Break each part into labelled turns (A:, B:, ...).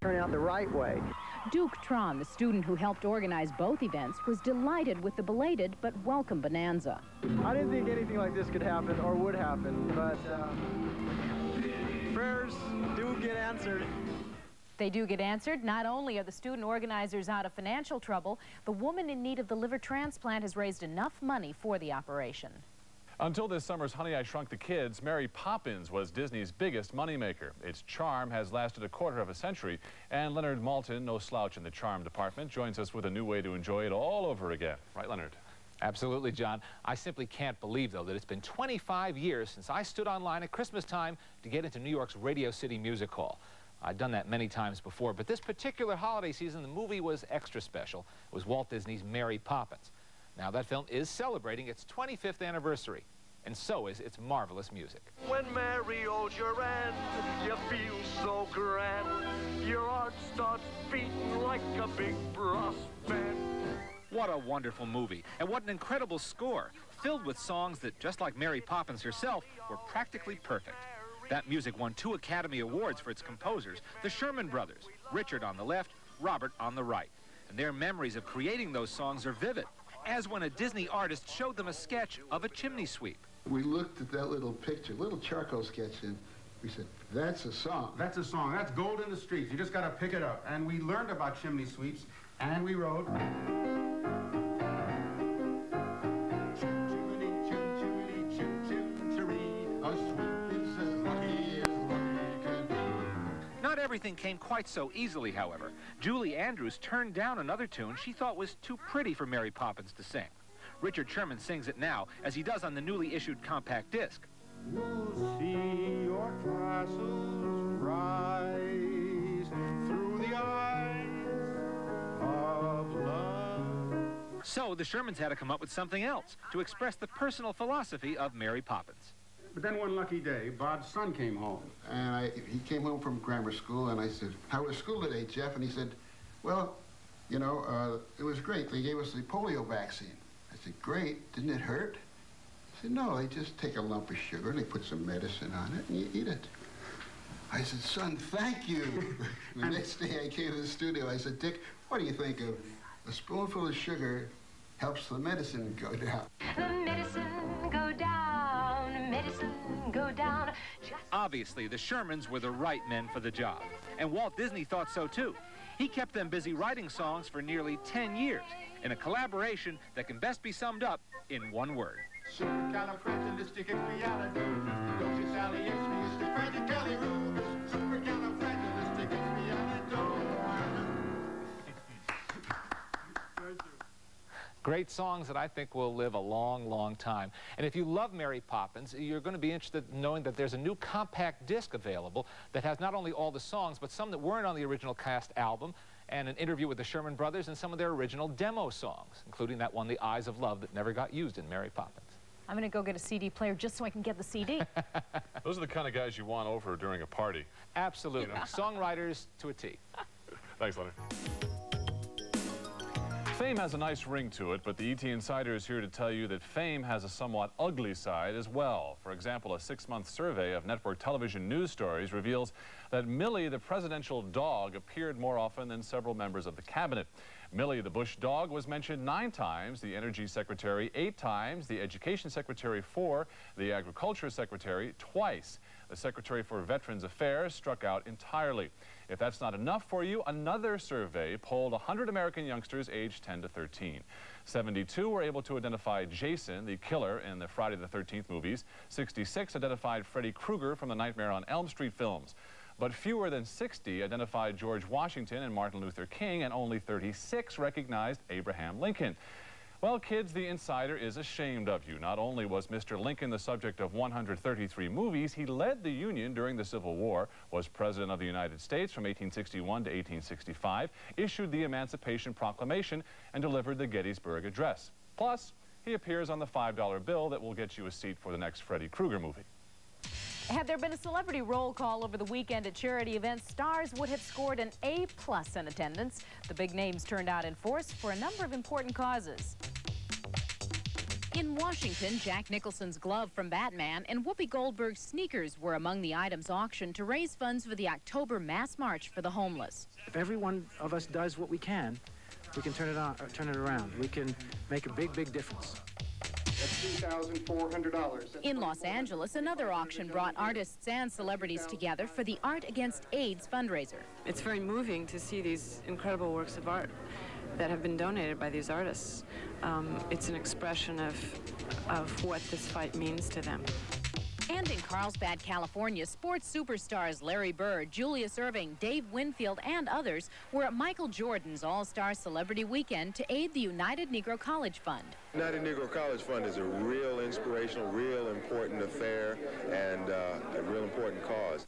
A: turn out the right way.
B: Duke Tron, the student who helped organize both events, was delighted with the belated but welcome bonanza.
A: I didn't think anything like this could happen or would happen, but prayers do get answered.
B: They do get answered. Not only are the student organizers out of financial trouble, the woman in need of the liver transplant has raised enough money for the operation.
C: Until this summer's Honey, I Shrunk the Kids, Mary Poppins was Disney's biggest moneymaker. Its charm has lasted a quarter of a century, and Leonard Maltin, no slouch in the charm department, joins us with a new way to enjoy it all over again. Right, Leonard?
D: Absolutely, John. I simply can't believe, though, that it's been 25 years since I stood online at Christmas time to get into New York's Radio City Music Hall. I'd done that many times before, but this particular holiday season, the movie was extra special. It was Walt Disney's Mary Poppins. Now, that film is celebrating its 25th anniversary, and so is its marvelous music.
E: When Mary holds your hand, you feel so grand. Your heart starts beating like a big brass band.
D: What a wonderful movie, and what an incredible score, filled with songs that, just like Mary Poppins herself, were practically perfect. That music won 2 Academy Awards for its composers, the Sherman Brothers, Richard on the left, Robert on the right. And their memories of creating those songs are vivid, as when a Disney artist showed them a sketch of a chimney sweep.
F: We looked at that little picture, little charcoal sketch, and we said, that's a song.
G: That's a song. That's gold in the streets. You just got to pick it up. And we learned about chimney sweeps, and we wrote...
D: Not everything came quite so easily, however. Julie Andrews turned down another tune she thought was too pretty for Mary Poppins to sing. Richard Sherman sings it now, as he does on the newly issued compact disc.
G: You'll see your castles rise through the eyes of love.
D: So the Shermans had to come up with something else to express the personal philosophy of Mary Poppins.
G: But then one lucky day, Bob's son came home.
F: And he came home from grammar school, and I said, how was school today, Jeff? And he said, well, you know, it was great. They gave us the polio vaccine. I said, great. Didn't it hurt? He said, no, they just take a lump of sugar and they put some medicine on it and you eat it. I said, son, thank you. The next day I came to the studio, I said, Dick, what do you think of a spoonful of sugar helps the medicine go down?
H: The medicine go down, medicine go down.
D: Obviously, the Shermans were the right men for the job. And Walt Disney thought so, too. He kept them busy writing songs for nearly 10 years in a collaboration that can best be summed up in one word. Great songs that I think will live a long, long time. And if you love Mary Poppins, you're going to be interested in knowing that there's a new compact disc available that has not only all the songs, but some that weren't on the original cast album, and an interview with the Sherman Brothers and some of their original demo songs, including that one, The Eyes of Love, that never got used in Mary Poppins.
B: I'm going to go get a CD player just so I can get the CD.
C: Those are the kind of guys you want over during a party.
D: Absolutely. You know? Songwriters to a T.
C: Thanks, Leonard. Fame has a nice ring to it, but the ET Insider is here to tell you that fame has a somewhat ugly side as well. For example, a 6-month survey of network television news stories reveals that Millie, the presidential dog, appeared more often than several members of the cabinet. Millie, the Bush dog, was mentioned 9 times, the Energy Secretary 8 times, the Education Secretary 4, the Agriculture Secretary twice. The Secretary for Veterans Affairs struck out entirely. If that's not enough for you, another survey polled 100 American youngsters aged 10 to 13. 72 were able to identify Jason, the killer in the Friday the 13th movies. 66 identified Freddy Krueger from the Nightmare on Elm Street films. But fewer than 60 identified George Washington and Martin Luther King, and only 36 recognized Abraham Lincoln. Well, kids, the Insider is ashamed of you. Not only was Mr. Lincoln the subject of 133 movies, he led the Union during the Civil War, was President of the United States from 1861 to 1865, issued the Emancipation Proclamation, and delivered the Gettysburg Address. Plus, he appears on the $5 bill that will get you a seat for the next Freddy Krueger movie.
B: Had there been a celebrity roll call over the weekend at charity events, stars would have scored an A+ in attendance. The big names turned out in force for a number of important causes. In Washington, Jack Nicholson's glove from Batman and Whoopi Goldberg's sneakers were among the items auctioned to raise funds for the October mass march for the homeless.
I: If every one of us does what we can turn it around. We can make a big, big difference.
G: That's $2,400.
B: In Los Angeles, another auction brought artists and celebrities together for the Art Against AIDS fundraiser.
J: It's very moving to see these incredible works of art that have been donated by these artists. It's an expression of what this fight means to them.
B: And in Carlsbad, California, sports superstars Larry Bird, Julius Erving, Dave Winfield, and others were at Michael Jordan's All-Star Celebrity Weekend to aid the United Negro College Fund.
K: United Negro College Fund is a real inspirational, real important affair, and a real important cause.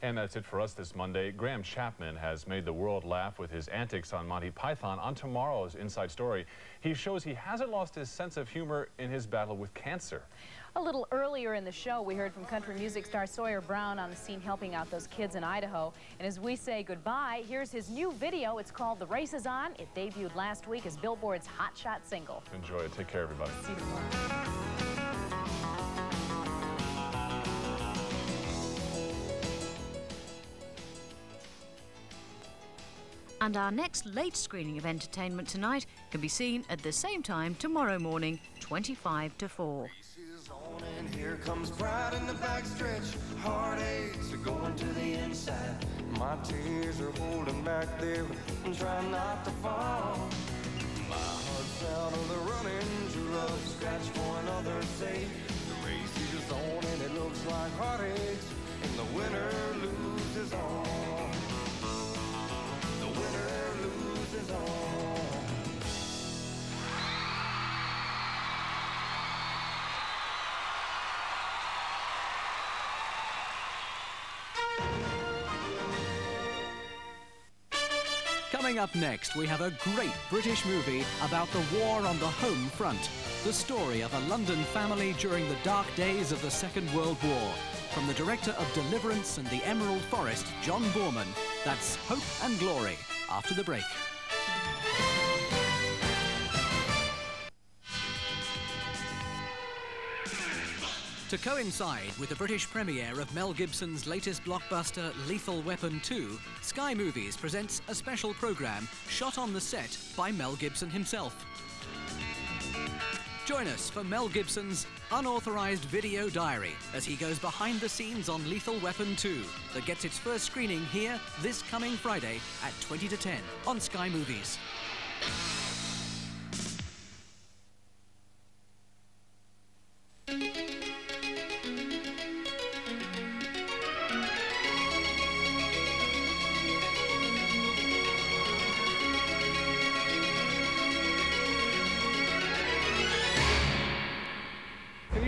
C: And that's it for us this Monday. Graham Chapman has made the world laugh with his antics on Monty Python. On tomorrow's Inside Story, he shows he hasn't lost his sense of humor in his battle with cancer.
B: A little earlier in the show, we heard from country music star Sawyer Brown on the scene helping out those kids in Idaho. And as we say goodbye, here's his new video. It's called The Race Is On. It debuted last week as Billboard's Hot Shot single.
C: Enjoy it. Take care, everybody.
B: See you tomorrow.
L: And our next late screening of Entertainment Tonight can be seen at the same time tomorrow morning, 25 to 4.
E: And here comes pride in the backstretch. Heartaches are going to the inside. My tears are holding back there and trying not to fall. My heart's out of the running. True love scratch for another sake. The race is on and it looks like heartaches. And the winner loses all. The winner loses all.
M: Coming up next, we have a great British movie about the war on the home front. The story of a London family during the dark days of the Second World War. From the director of Deliverance and the Emerald Forest, John Boorman. That's Hope and Glory, after the break. To coincide with the British premiere of Mel Gibson's latest blockbuster, Lethal Weapon 2, Sky Movies presents a special programme shot on the set by Mel Gibson himself. Join us for Mel Gibson's Unauthorized Video Diary as he goes behind the scenes on Lethal Weapon 2 that gets its first screening here this coming Friday at 20 to 10 on Sky Movies.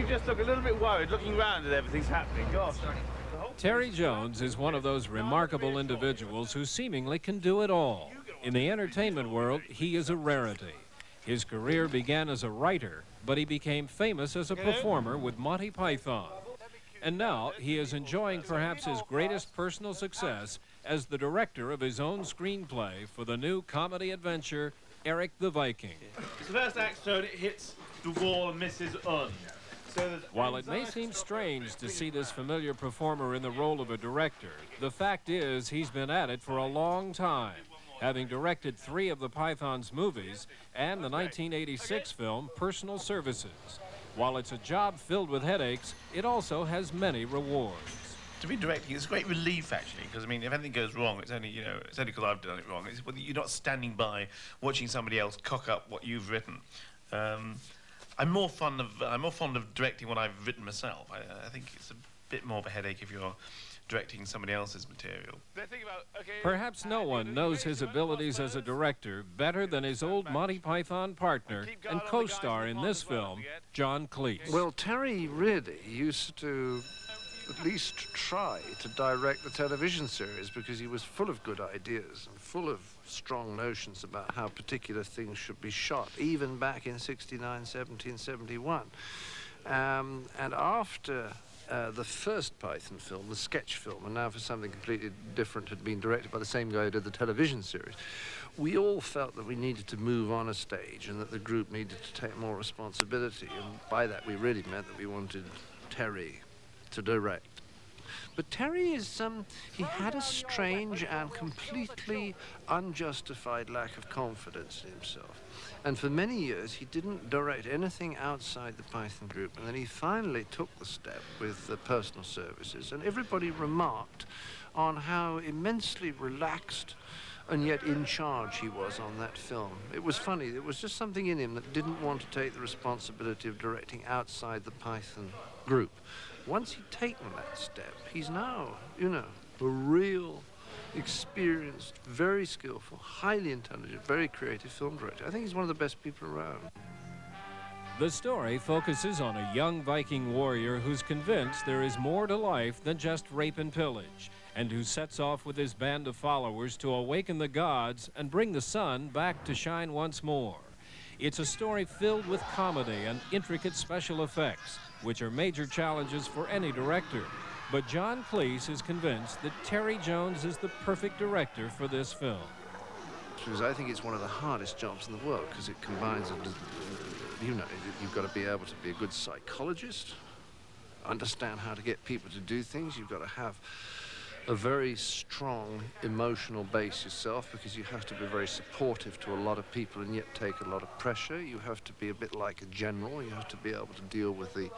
N: Just look a little bit worried, looking around at everything's happening. Gosh.
O: Terry Jones is one of those remarkable individuals who seemingly can do it all. In the entertainment world, he is a rarity. His career began as a writer, but he became famous as a performer with Monty Python. And now he is enjoying perhaps his greatest personal success as the director of his own screenplay for the new comedy adventure, Erik the Viking.
N: It's the first act, so it hits the wall and misses on.
O: While it may seem strange to see this familiar performer in the role of a director, the fact is he's been at it for a long time, having directed 3 of the Python's movies and the 1986 film Personal Services. While it's a job filled with headaches, it also has many rewards.
N: To be directing, it's a great relief, actually, because, I mean, if anything goes wrong, it's only, you know, it's only because I've done it wrong. It's, you're not standing by watching somebody else cock up what you've written. I'm more fond of directing what I've written myself. I think it's a bit more of a headache if you're directing somebody else's material.
O: Perhaps no one knows his abilities as a director better than his old Monty Python partner and co-star in this film, John Cleese.
P: Well, Terry really used to at least try to direct the television series because he was full of good ideas and full of strong notions about how particular things should be shot, even back in 69, 1771. And after the first Python film, the sketch film, and now for something completely different, had been directed by the same guy who did the television series, we all felt that we needed to move on a stage and that the group needed to take more responsibility. And by that, we really meant that we wanted Terry to direct. But Terry is, he had a strange and completely unjustified lack of confidence in himself. And for many years, he didn't direct anything outside the Python group. And then he finally took the step with the personal services. And everybody remarked on how immensely relaxed and yet in charge he was on that film. It was funny. There was just something in him that didn't want to take the responsibility of directing outside the Python group. Once he'd taken that step, he's now, you know, a real, experienced, very skillful, highly intelligent, very creative film director. I think he's one of the best people around.
O: The story focuses on a young Viking warrior who's convinced there is more to life than just rape and pillage, and who sets off with his band of followers to awaken the gods and bring the sun back to shine once more. It's a story filled with comedy and intricate special effects, which are major challenges for any director. But John Cleese is convinced that Terry Jones is the perfect director for this film.
P: Because I think it's one of the hardest jobs in the world, because it combines, you know, you've got to be able to be a good psychologist, understand how to get people to do things. You've got to have a very strong emotional base yourself, because you have to be very supportive to a lot of people and yet take a lot of pressure. You have to be a bit like a general. You have to be able to deal with the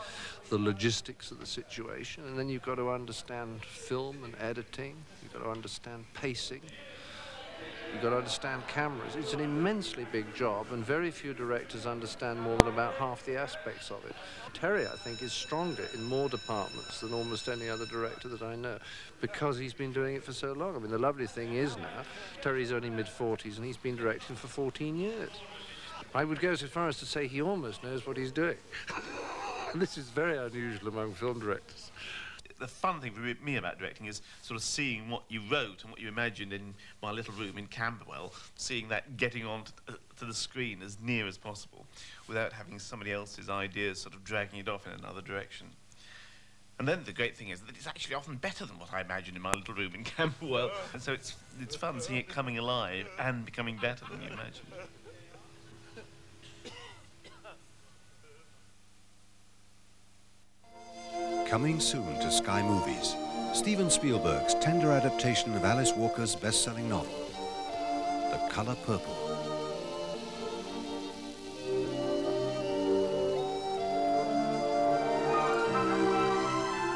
P: logistics of the situation. And then you've got to understand film and editing. You've got to understand pacing. You've got to understand cameras. It's an immensely big job, and very few directors understand more than about half the aspects of it. Terry, I think, is stronger in more departments than almost any other director that I know, because he's been doing it for so long. I mean, the lovely thing is now, Terry's only mid-40s, and he's been directing for 14 years. I would go so far as to say he almost knows what he's doing. And this is very unusual among film directors.
N: The fun thing for me about directing is sort of seeing what you wrote and what you imagined in my little room in Camberwell, seeing that getting on to the screen as near as possible without having somebody else's ideas sort of dragging it off in another direction. And then the great thing is that it's actually often better than what I imagined in my little room in Camberwell. And so it's fun seeing it coming alive and becoming better than you imagined.
Q: Coming soon to Sky Movies, Steven Spielberg's tender adaptation of Alice Walker's best-selling novel, The Color Purple.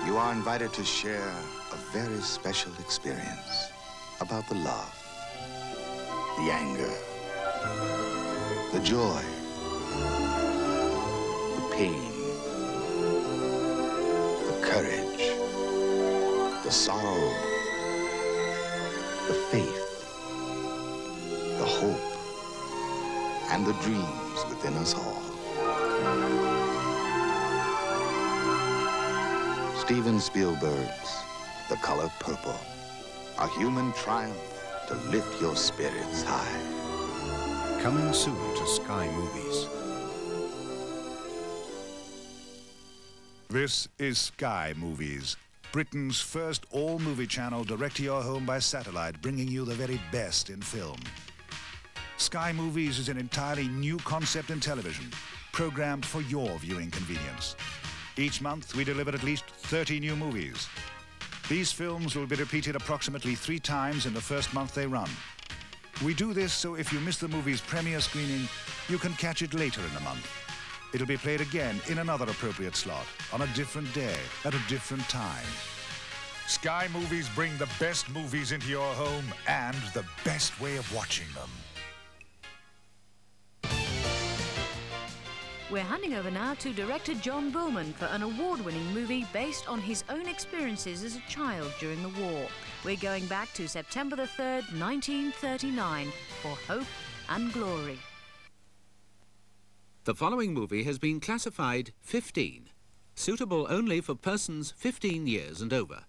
R: You are invited to share a very special experience about the love, the anger, the joy, the pain, courage, the sorrow, the faith, the hope, and the dreams within us all. Steven Spielberg's The Color Purple, a human triumph to lift your spirits high.
Q: Coming soon to Sky Movies.
S: This is Sky Movies, Britain's first all-movie channel direct to your home by satellite, bringing you the very best in film. Sky Movies is an entirely new concept in television, programmed for your viewing convenience. Each month, we deliver at least 30 new movies. These films will be repeated approximately 3 times in the first month they run. We do this so if you miss the movie's premiere screening, you can catch it later in the month. It'll be played again in another appropriate slot, on a different day, at a different time. Sky Movies bring the best movies into your home and the best way of watching them.
L: We're handing over now to director John Bullman for an award-winning movie based on his own experiences as a child during the war. We're going back to September the 3rd, 1939, for Hope and Glory.
M: The following movie has been classified 15, suitable only for persons 15 years and over.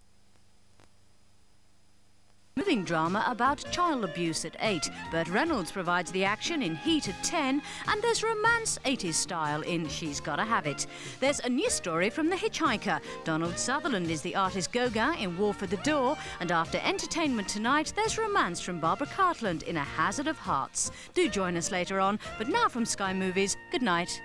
L: Moving drama about child abuse at 8. Burt Reynolds provides the action in Heat at 10, and there's romance 80s style in She's Gotta Have It. There's a new story from The Hitchhiker. Donald Sutherland is the artist Gauguin in War for the Door, and after entertainment tonight, there's romance from Barbara Cartland in A Hazard of Hearts. Do join us later on, but now from Sky Movies, good night.